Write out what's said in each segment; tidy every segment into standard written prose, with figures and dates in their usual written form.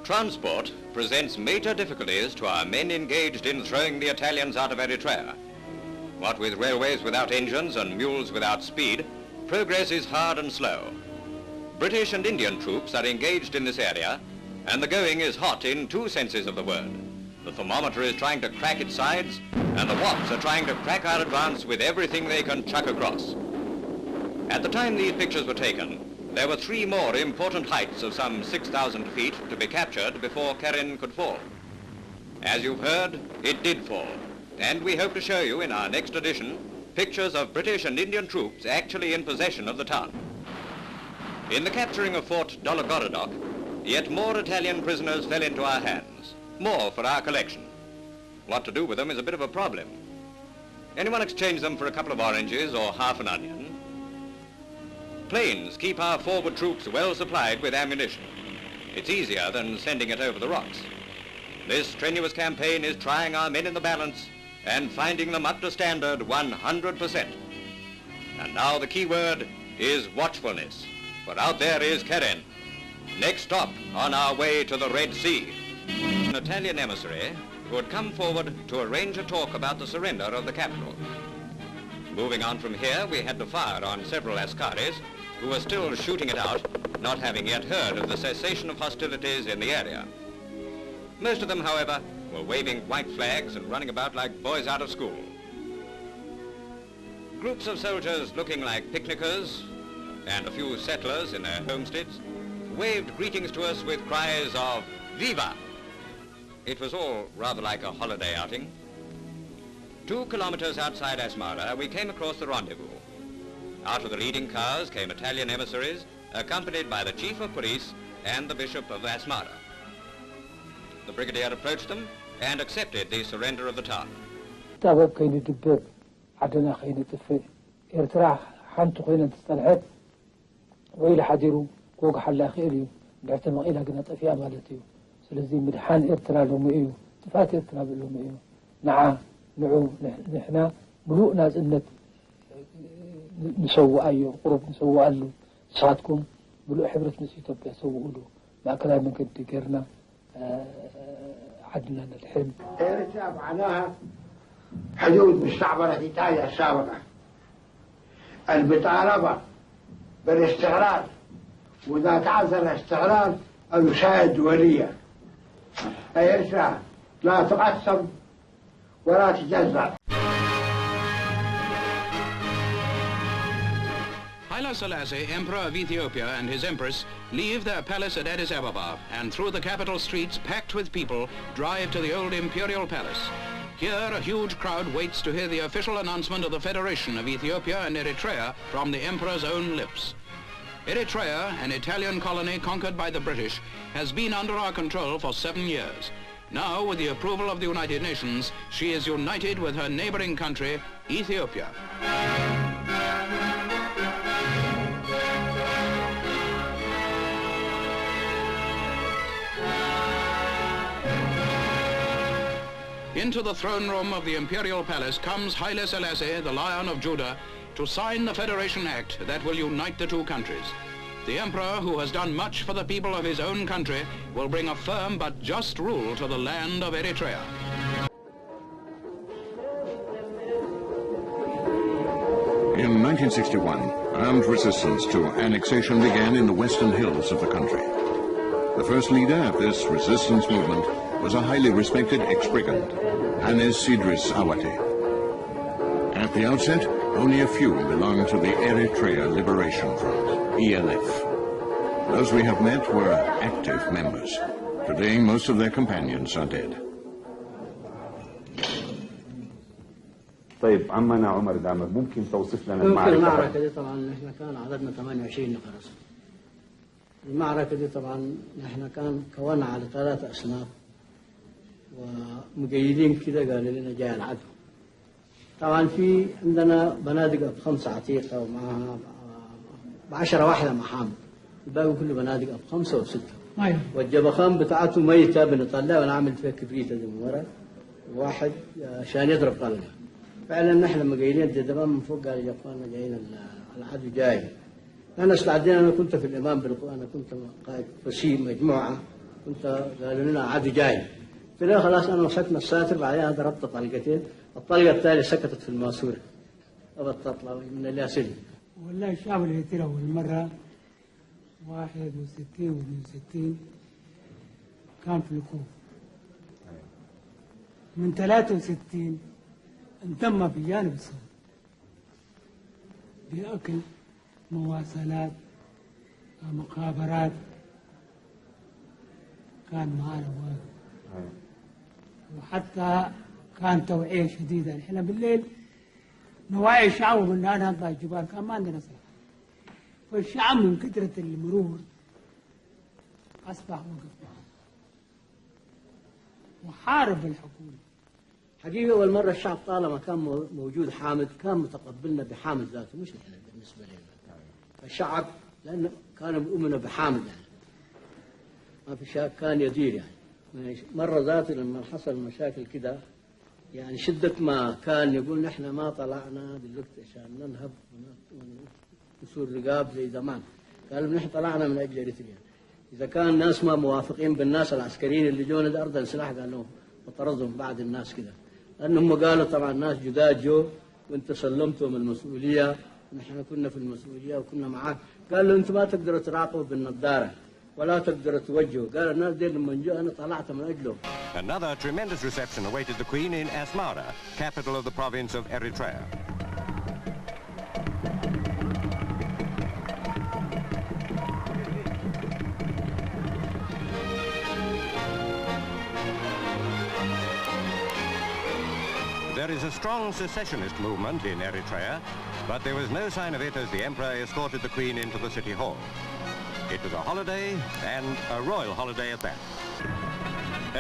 Transport presents major difficulties to our men engaged in throwing the Italians out of Eritrea. What with railways without engines and mules without speed, progress is hard and slow. British and Indian troops are engaged in this area, and the going is hot in two senses of the word. The thermometer is trying to crack its sides, and the Wasps are trying to crack our advance with everything they can chuck across. At the time these pictures were taken, there were three more important heights of some 6,000 feet to be captured before Keren could fall. As you've heard, it did fall, and we hope to show you in our next edition pictures of British and Indian troops actually in possession of the town. In the capturing of Fort Dologorodok, yet more Italian prisoners fell into our hands, more for our collection. What to do with them is a bit of a problem. Anyone exchange them for a couple of oranges or half an onion? Planes keep our forward troops well supplied with ammunition. It's easier than sending it over the rocks. This strenuous campaign is trying our men in the balance and finding them up to standard 100%. And now the key word is watchfulness, for out there is Keren. Next stop on our way to the Red Sea. An Italian emissary who had come forward to arrange a talk about the surrender of the capital. Moving on from here, we had to fire on several askaris who were still shooting it out, not having yet heard of the cessation of hostilities in the area. Most of them, however, were waving white flags and running about like boys out of school. Groups of soldiers looking like picnickers and a few settlers in their homesteads waved greetings to us with cries of "Viva!" It was all rather like a holiday outing. 2 kilometers outside Asmara, we came across the rendezvous. Out of the leading cars came Italian emissaries, accompanied by the chief of police and the bishop of Asmara. The brigadier approached them and accepted the surrender of the town. نحن ملوء ناس إنك نسوي أيه قرب نسوي له صادكم ملوء حبرة نسيته بيسوي له ما كلام من كنت كرنا عدنا الحلم. إيرتريا معناها حدود مستعمرة إيطاليا السابقة المطالبة بالاستقرار، وإذا تعذر الاستقرار الوسائل الدولية. إيرتريا لا تقسم ولا تجزأ. Haile Selassie, Emperor of Ethiopia, and his Empress leave their palace at Addis Ababa and through the capital streets packed with people drive to the old imperial palace. Here a huge crowd waits to hear the official announcement of the Federation of Ethiopia and Eritrea from the Emperor's own lips. Eritrea, an Italian colony conquered by the British, has been under our control for 7 years. Now, with the approval of the United Nations, she is united with her neighboring country, Ethiopia. Into the throne room of the Imperial Palace comes Haile Selassie, the Lion of Judah, to sign the Federation Act that will unite the two countries. The Emperor, who has done much for the people of his own country, will bring a firm but just rule to the land of Eritrea. In 1961, armed resistance to annexation began in the western hills of the country. The first leader of this resistance movement was a highly respected ex-brigand, Hannes Sidris Awati. At the outset, only a few belonged to the Eritrea Liberation Front, ELF. Those we have met were active members. Today, most of their companions are dead. طيب عمنا عمر دامر ممكن توصف لنا المعركة دي طبعا احنا كان عددنا 28 نفر. المعركة دي طبعا احنا كان كونا على 3 أصناف ومقيدين كده قالوا لنا جاي العدو. طبعا في عندنا بنادق 5 عتيقة ومعها 10 واحدة محام، الباقي كله بنادق 5 و6. والجبخان بتاعته ميتة بنطلعها ونعمل فيها كبريتة دي من ورا واحد عشان يضرب طلقة. فعلا نحن لما جايين الدبان من فوق قال يا اخوانا جايين العدو جاي. انا استعدينا، انا كنت في الامام انا كنت قائد وسيم مجموعه كنت قالوا لنا عدو جاي. قلت له خلاص أنا مسكنا الساتر بعدها ضربت طلقتين، الطلقة الثانية سكتت في الماسورة أبد تطلع من الياسين. والله الشعب الإريتري أول مرة 61 و62 كان في الكوف. من 63 انضم بجانب السعودي بأكل مواصلات مخابرات كان معنا وحتى كان توعية شديدة. احنا بالليل نوعي الشعب وقلنا أنا نطلع الجبال، كان ما عندنا سلاح، فالشعب من كثرة المرور أصبح وقف معه وحارب الحكومة. حقيقة أول مرة الشعب طالما كان موجود حامد كان متقبلنا بحامد ذاته، مش نحن بالنسبة لنا. الشعب لأنه كانوا بيؤمنوا بحامد يعني ما في شك كان يدير يعني. مرة ذاته لما حصل مشاكل كده يعني شدة ما كان يقول نحن ما طلعنا دلوقتي عشان ننهب ونسور رقاب زي زمان، قالوا نحن طلعنا من أجل إريتريا. إذا كان الناس ما موافقين بالناس العسكريين اللي جونا الأرض السلاح قالوا وطردهم بعض الناس كده، لأنهم قالوا طبعا الناس جداد جو وانت سلمتهم المسؤولية ونحن كنا في المسؤولية وكنا معاك، قالوا انتم ما تقدروا تراقبوا بالنظارة ولا تقدروا توجهوا، قالوا الناس دي لما جو أنا طلعت من أجلهم. Another tremendous reception awaited the Queen in Asmara, capital of the province of Eritrea. There is a strong secessionist movement in Eritrea, but there was no sign of it as the Emperor escorted the Queen into the city hall. It was a holiday, and a royal holiday at that.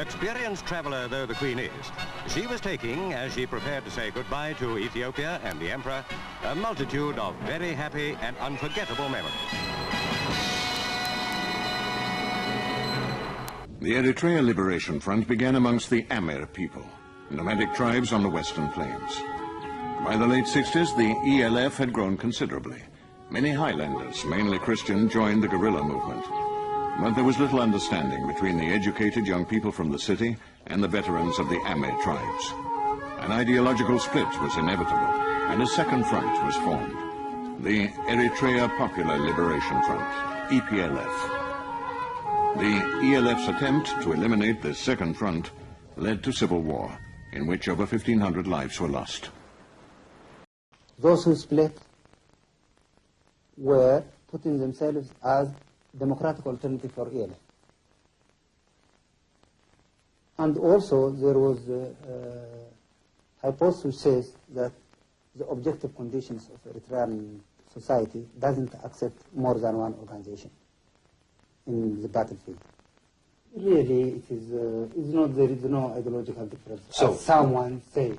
Experienced traveller though the Queen is, she was taking, as she prepared to say goodbye to Ethiopia and the Emperor, a multitude of very happy and unforgettable memories. The Eritrea Liberation Front began amongst the Amer people, nomadic tribes on the western plains. By the late 60s, the ELF had grown considerably. Many highlanders, mainly Christian, joined the guerrilla movement. But there was little understanding between the educated young people from the city and the veterans of the Amer tribes. An ideological split was inevitable, and a second front was formed, the Eritrea Popular Liberation Front, EPLF. The ELF's attempt to eliminate this second front led to civil war, in which over 1,500 lives were lost. Those who split were putting themselves as democratic alternative for ELF. And also there was a hypothesis which says that the objective conditions of Eritrean society doesn't accept more than one organization in the battlefield. Really, it is not, there is no ideological difference, so, as someone say.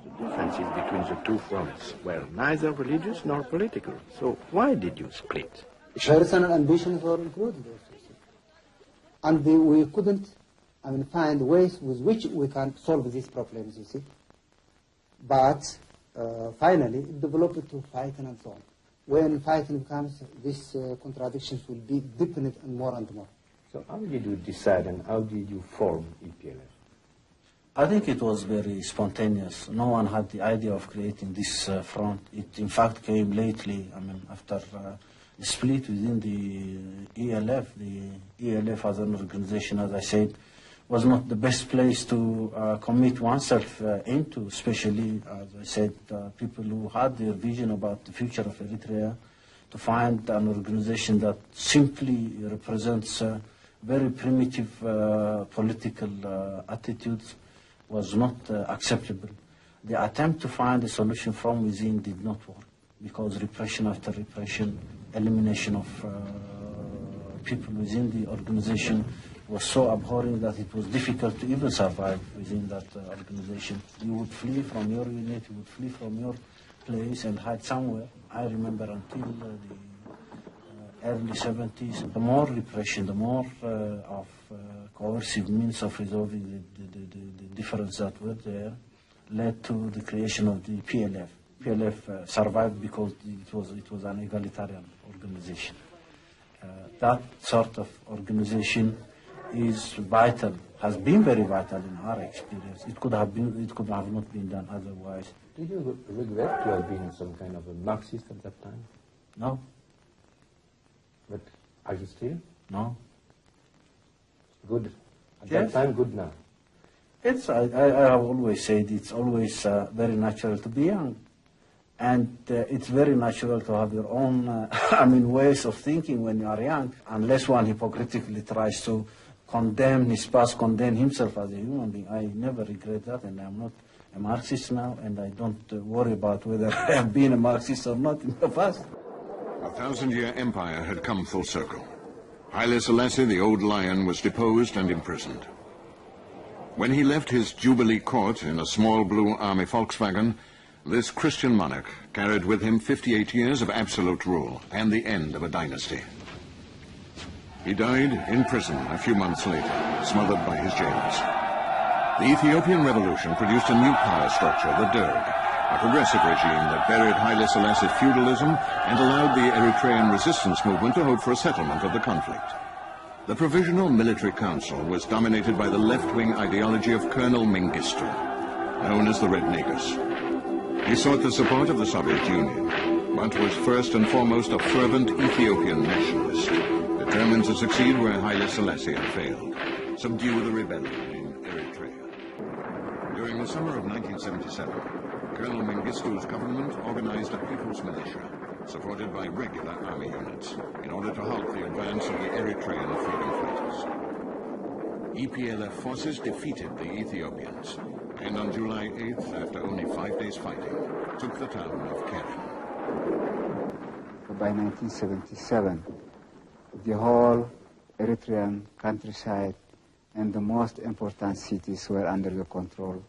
The differences between the two fronts were neither religious nor political. So why did you split? Personal ambitions were included also. And we couldn't find ways with which we can solve these problems, you see. But finally, it developed to fighting and so on. When fighting comes, these contradictions will be deepened and more and more. So how did you decide and how did you form EPLF? I think it was very spontaneous. No one had the idea of creating this front. It in fact came lately, after the split within the ELF. The ELF as an organization, as I said, was not the best place to commit oneself into, especially, as I said, people who had their vision about the future of Eritrea. To find an organization that simply represents very primitive political attitudes was not acceptable. The attempt to find a solution from within did not work, because repression after repression, elimination of people within the organization was so abhorrent that it was difficult to even survive within that organization. You would flee from your unit, you would flee from your place and hide somewhere. I remember until the early 70s, the more repression, the more of coercive means of resolving the differences that were there led to the creation of the PLF. PLF survived because it was an egalitarian organization. that sort of organization is vital, has been very vital in our experience. It could have not been done otherwise. Did you regret to have been some kind of a Marxist at that time? No. But are you still? No. Good. At Yes. that time, good now. I have always said it's always very natural to be young. And it's very natural to have your own, ways of thinking when you are young, unless one hypocritically tries to condemn his past, condemn himself as a human being. I never regret that, and I'm not a Marxist now, and I don't worry about whether I have been a Marxist or not in the past. A 1,000-year empire had come full circle. Haile Selassie, the old lion, was deposed and imprisoned. When he left his Jubilee court in a small blue army Volkswagen, this Christian monarch carried with him 58 years of absolute rule and the end of a dynasty. He died in prison a few months later, smothered by his jailers. The Ethiopian revolution produced a new power structure, the Derg, a progressive regime that buried Haile Selassie's feudalism and allowed the Eritrean resistance movement to hope for a settlement of the conflict. The Provisional Military Council was dominated by the left-wing ideology of Colonel Mengistu, known as the Red Negus. He sought the support of the Soviet Union, but was first and foremost a fervent Ethiopian nationalist, determined to succeed where Haile Selassie had failed, subdue the rebellion in Eritrea. During the summer of 1977, Colonel Mengistu's government organized a people's militia, supported by regular army units, in order to halt the advance of the Eritrean freedom fighters. EPLF forces defeated the Ethiopians, and on July 8th, after only 5 days fighting, took the town of Keren. By 1977, the whole Eritrean countryside and the most important cities were under the control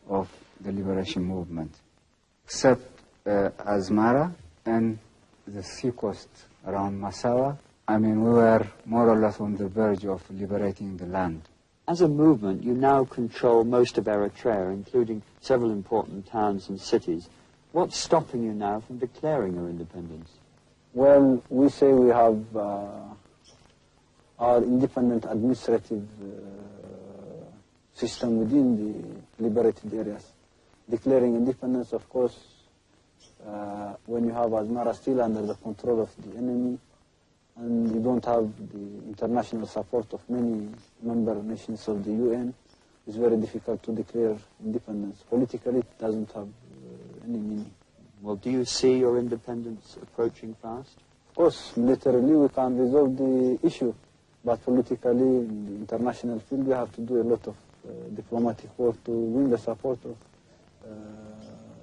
of the liberation movement, except Asmara and the seacoast around Massawa. We were more or less on the verge of liberating the land. As a movement, you now control most of Eritrea, including several important towns and cities. What's stopping you now from declaring your independence? Well, we say we have our independent administrative system within the liberated areas. Declaring independence, of course, when you have Asmara still under the control of the enemy, and you don't have the international support of many member nations of the UN, it's very difficult to declare independence. Politically, it doesn't have any meaning. Well, do you see your independence approaching fast? Of course, militarily we can resolve the issue, but politically, in the international field, we have to do a lot of diplomatic work to win the support of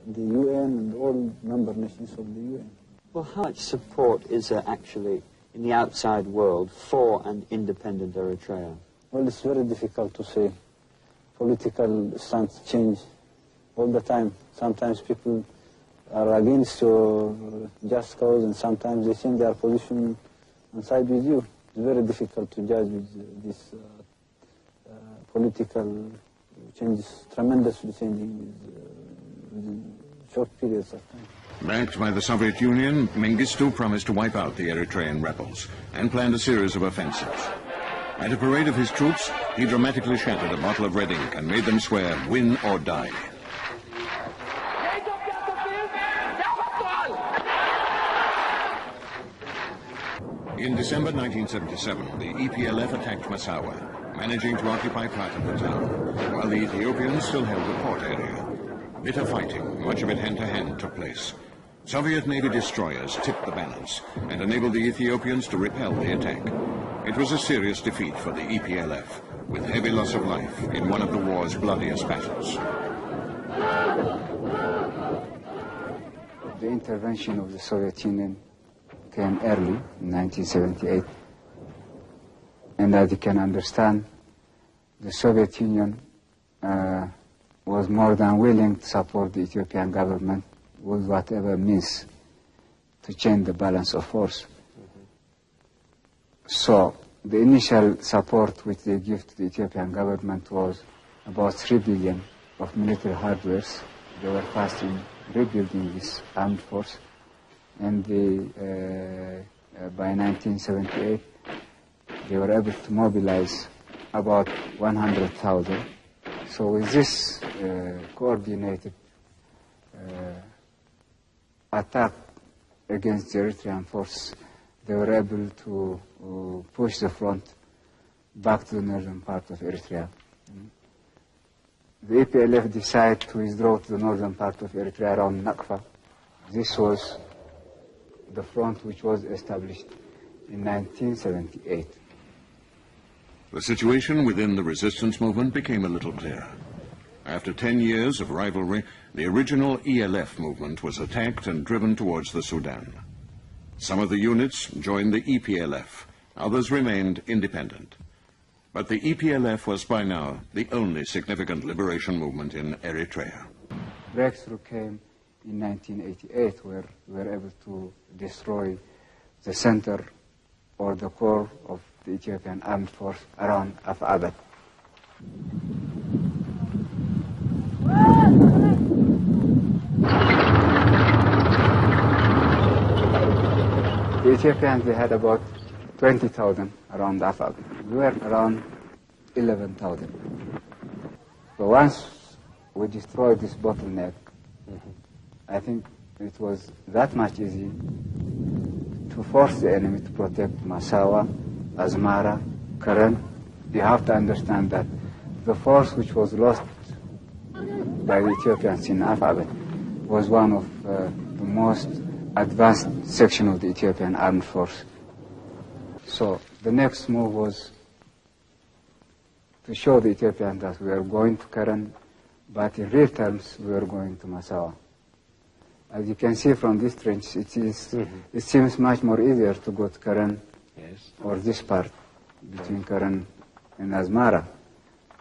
the UN and all member nations of the UN. Well, how much support is there actually in the outside world for an independent Eritrea? Well, it's very difficult to say. Political stance change all the time. Sometimes people are against your just cause, and sometimes they change their position and side with you. It's very difficult to judge with this political changes, tremendously changing within short periods of time. Backed by the Soviet Union, Mengistu promised to wipe out the Eritrean rebels and planned a series of offensives. At a parade of his troops, he dramatically shattered a bottle of red ink and made them swear, win or die. In December 1977, the EPLF attacked Massawa, managing to occupy part of the town, while the Ethiopians still held the port area. Bitter fighting, much of it hand-to-hand, took place. Soviet Navy destroyers tipped the balance and enabled the Ethiopians to repel the attack. It was a serious defeat for the EPLF, with heavy loss of life in one of the war's bloodiest battles. The intervention of the Soviet Union came early, in 1978. And as you can understand, the Soviet Union was more than willing to support the Ethiopian government with whatever means to change the balance of force. So the initial support which they give to the Ethiopian government was about 3 billion of military hardware. They were fast in rebuilding this armed force. And they by 1978, they were able to mobilize about 100,000. So with this coordinated attack against the Eritrean force, they were able to push the front back to the northern part of Eritrea. The EPLF decided to withdraw to the northern part of Eritrea around Nakfa. This was the front which was established in 1978. The situation within the resistance movement became a little clearer. After 10 years of rivalry, the original ELF movement was attacked and driven towards the Sudan. Some of the units joined the EPLF, others remained independent. But the EPLF was by now the only significant liberation movement in Eritrea. Breakthrough came in 1988, where we were able to destroy the center or the core of the Ethiopian armed force around Af-Abad. The Ethiopians, they had about 20,000 around Af-Abad. We were around 11,000. So once we destroyed this bottleneck, I think it was that much easy to force the enemy to protect Massawa, Asmara, Karen. You have to understand that the force which was lost by the Ethiopians in Af-Abad was one of the most advanced section of the Ethiopian armed force. So the next move was to show the Ethiopians that we are going to Karen, but in real terms we are going to Massawa. As you can see from this trench, it seems much more easier to go to Karen, or this part between Karen and Asmara.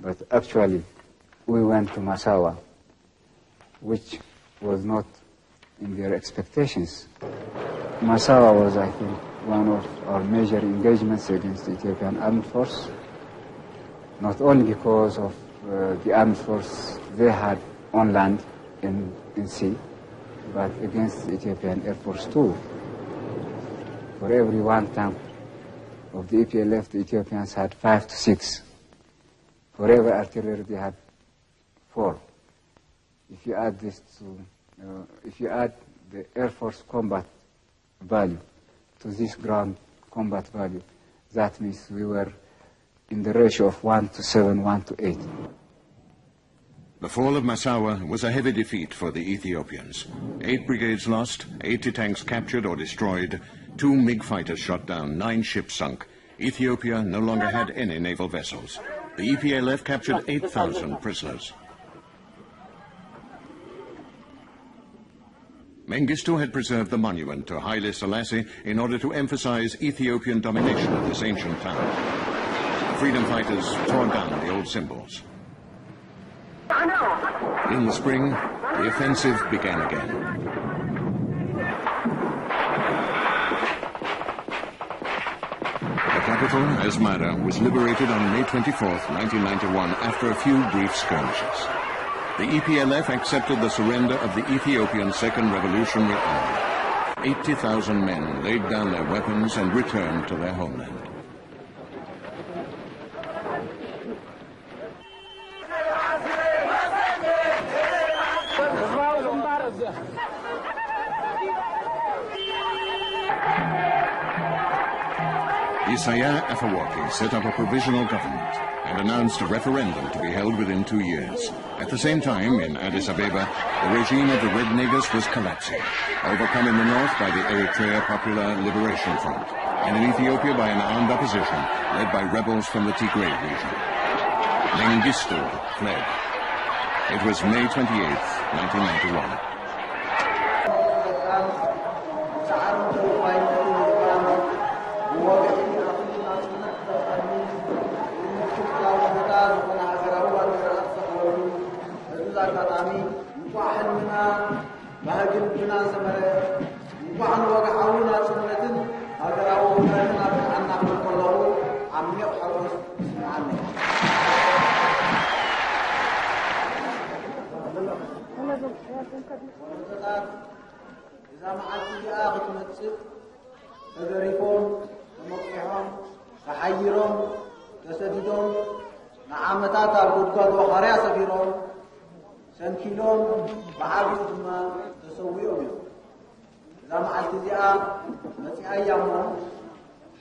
But actually, we went to Massawa, which was not in their expectations. Massawa was, I think, one of our major engagements against the Ethiopian armed force, not only because of the armed force they had on land in sea, but against the Ethiopian Air Force too. For every one tank of the EPLF, the Ethiopians had 5 to 6. For every artillery, they had 4. If you add this to, if you add the Air Force combat value to this ground combat value, that means we were in the ratio of 1 to 7, 1 to 8. The fall of Massawa was a heavy defeat for the Ethiopians. 8 brigades lost, 80 tanks captured or destroyed, 2 MiG fighters shot down, 9 ships sunk. Ethiopia no longer had any naval vessels. The EPLF captured 8,000 prisoners. Mengistu had preserved the monument to Haile Selassie in order to emphasize Ethiopian domination of this ancient town. Freedom fighters tore down the old symbols. In the spring, the offensive began again. The capital, Asmara, was liberated on May 24th, 1991, after a few brief skirmishes. The EPLF accepted the surrender of the Ethiopian Second Revolutionary Army. 80,000 men laid down their weapons and returned to their homeland. Isaiah Afewerki set up a provisional government and announced a referendum to be held within 2 years. At the same time, in Addis Ababa, the regime of the Red Niggas was collapsing, overcome in the north by the Eritrea Popular Liberation Front, and in Ethiopia by an armed opposition led by rebels from the Tigray region. Mengistu fled. It was May 28, 1991. تدريفهم تمقحهم تحيرهم تسددهم نعمتات القدقات وخريا سفيرهم سنكيلهم بحاجة ما تسويهم إذا ما التزاء مسيح أيامهم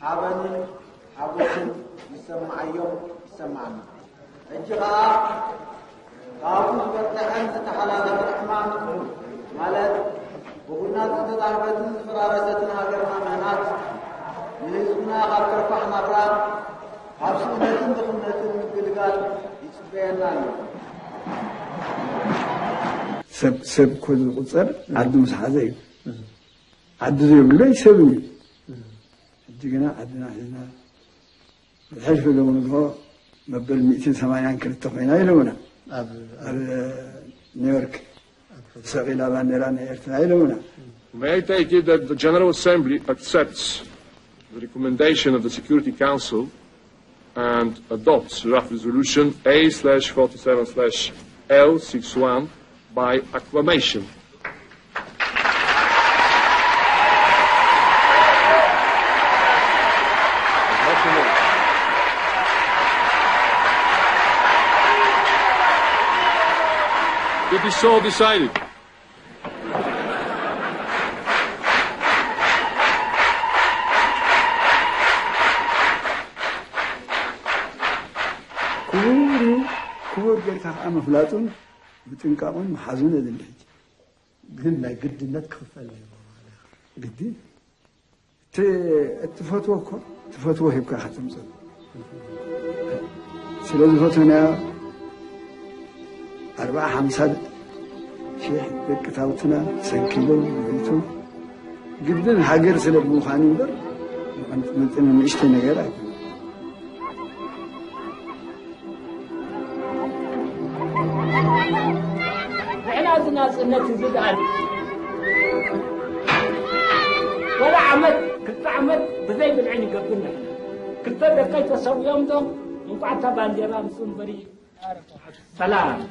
حابني حابوسن يسمع يوم يسمعنا الجراء قابوس بطحن تتحلال الرحمن مالت وقلنا تتضاربت فرارستنا هاجرنا مهنات يهزمنا قد ترفعنا فرار حبسونة دخلنة قلقال يتبيننا سب كل قصر عدو مسحازي عدو زي يقول لي سبني جينا عدنا حزنا الحلف اللي ونقول مبدأ 280 كيلو تقينا يلونا نيويورك سقينا بانديران إيرترا يلونا. May I take it that the General Assembly accepts the recommendation of the Security Council and adopts draft resolution A/47/L61 by acclamation. It is so decided. كور جركا أما فلاتون بتنكرون محزونة دلهج قلنا قد نتكفل قدي تفتوه تفتوه يبقى ختم صد سلوز فتونا 4-5 شيء بكتاوتنا سنكيلو بيتو قدن حجر سلب مخانين بر من إشتنا غيره ناس الناس يزيد علي ولا عمد كنت عمد بزي بالعين قبلنا كنت دقيت اسوي يوم دوم وقعدت بانديرا مسون بري سلام.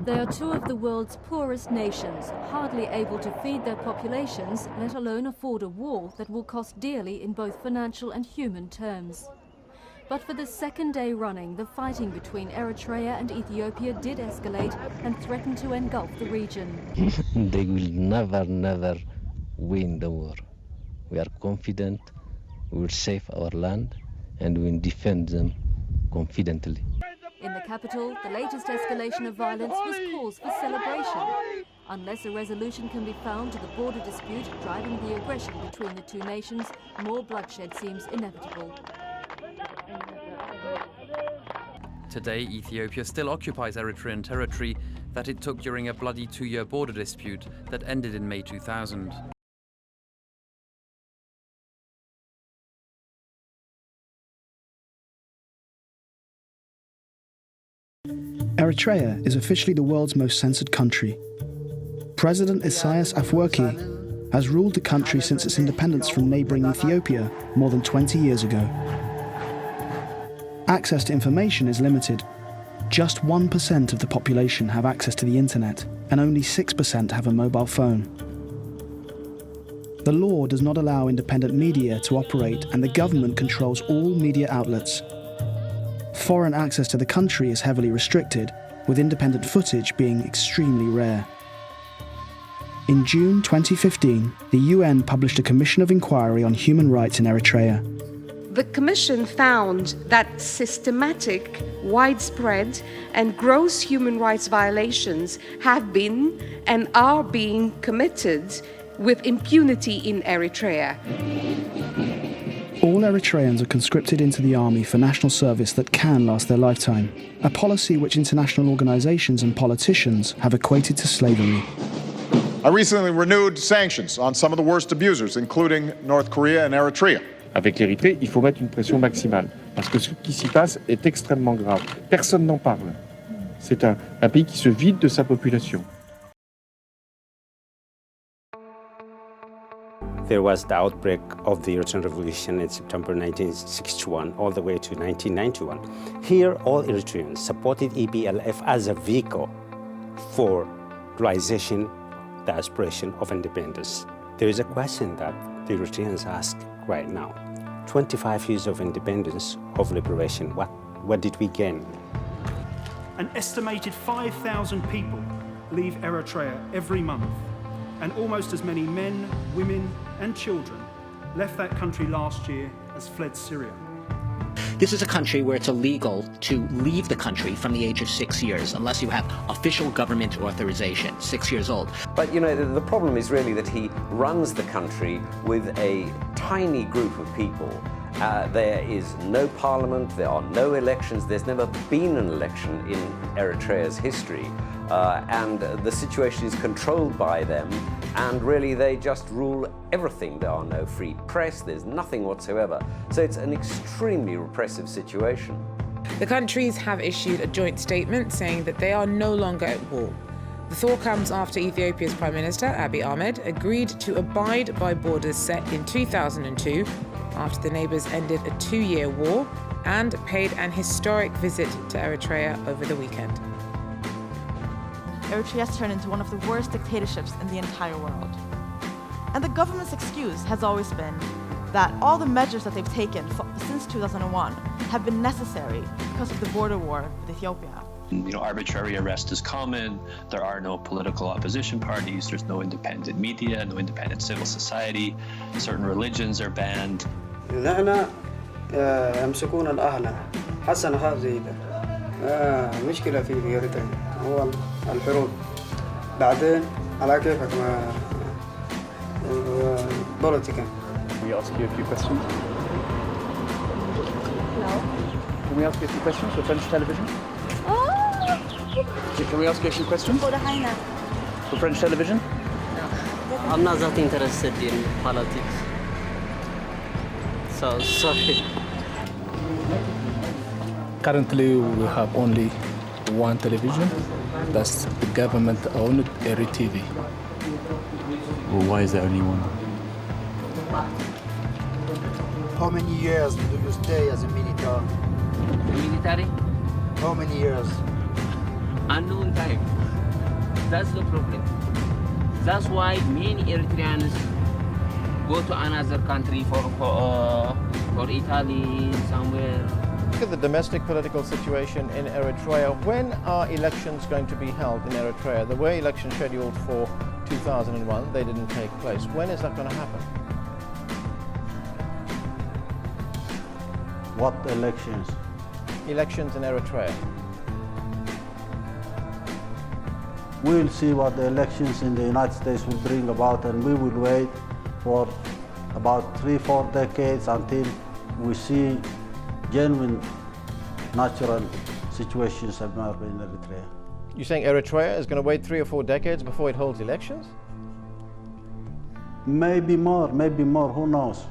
They are two of the world's poorest nations, hardly able to feed their populations, let alone afford a war that will cost dearly in both financial and human terms. But for the second day running, the fighting between Eritrea and Ethiopia did escalate and threaten to engulf the region. They will never win the war. We are confident we will save our land and we will defend them confidently. In the capital, the latest escalation of violence was cause for celebration. Unless a resolution can be found to the border dispute driving the aggression between the two nations, more bloodshed seems inevitable. Today, Ethiopia still occupies Eritrean territory that it took during a bloody 2-year border dispute that ended in May 2000. Eritrea is officially the world's most censored country. President Isaias Afwerki has ruled the country since its independence from neighbouring Ethiopia more than 20 years ago. Access to information is limited. Just 1% of the population have access to the internet, and only 6% have a mobile phone. The law does not allow independent media to operate, and the government controls all media outlets. Foreign access to the country is heavily restricted, with independent footage being extremely rare. In June 2015, the UN published a commission of inquiry on human rights in Eritrea. The Commission found that systematic, widespread and gross human rights violations have been and are being committed with impunity in Eritrea. All Eritreans are conscripted into the army for national service that can last their lifetime, a policy which international organizations and politicians have equated to slavery. I recently renewed sanctions on some of the worst abusers, including North Korea and Eritrea. Avec l'Érythrée, il faut mettre une pression maximale, parce que ce qui s'y passe est extrêmement grave. Personne n'en parle. C'est un pays qui se vide de sa population. There was the outbreak of the Eritrean Revolution in September 1961 all the way to 1991. Here, all Eritreans supported EPLF as a vehicle for realization, the aspiration of independence. There is a question that the Eritreans ask right now. 25 years of independence, of liberation, what did we gain? An estimated 5,000 people leave Eritrea every month, and almost as many men, women, and children left that country last year as fled Syria. This is a country where it's illegal to leave the country from the age of 6 years unless you have official government authorization, 6 years old. But you know, the problem is really that he runs the country with a tiny group of people. There is no parliament, there are no elections, there's never been an election in Eritrea's history. And the situation is controlled by them, and really they just rule everything. There are no free press, there's nothing whatsoever. So it's an extremely repressive situation. The countries have issued a joint statement saying that they are no longer at war. The thaw comes after Ethiopia's Prime Minister, Abiy Ahmed, agreed to abide by borders set in 2002 after the neighbours ended a 2-year war and paid an historic visit to Eritrea over the weekend. Eritrea has turned into one of the worst dictatorships in the entire world. And the government's excuse has always been that all the measures that they've taken since 2001 have been necessary because of the border war with Ethiopia. You know, arbitrary arrest is common, there are no political opposition parties, there's no independent media, no independent civil society, certain religions are banned. هنا يمسكون الأهل حسن هذا مشكلة في إريتريا هو الحروب بعدين على كيفك ما بوليتيكا. Can we ask you a few questions? Hello? Can we ask you a few questions for French television? Can we ask you a few questions? For French television? No. I'm not that interested in politics. So, sorry. Currently, we have only one television. That's the government-owned Eri-TV. Well, why is there only one? How many years do you stay as a military? Military? How many years? Unknown time. That's the problem. That's why many Eritreans go to another country for Italy, somewhere. Look at the domestic political situation in Eritrea. When are elections going to be held in Eritrea? There were elections scheduled for 2001. They didn't take place. When is that going to happen? What elections? Elections in Eritrea. We'll see what the elections in the United States will bring about, and we will wait for about 3-4 decades until we see genuine natural situations emerge in Eritrea. You're saying Eritrea is going to wait 3 or 4 decades before it holds elections? Maybe more, who knows?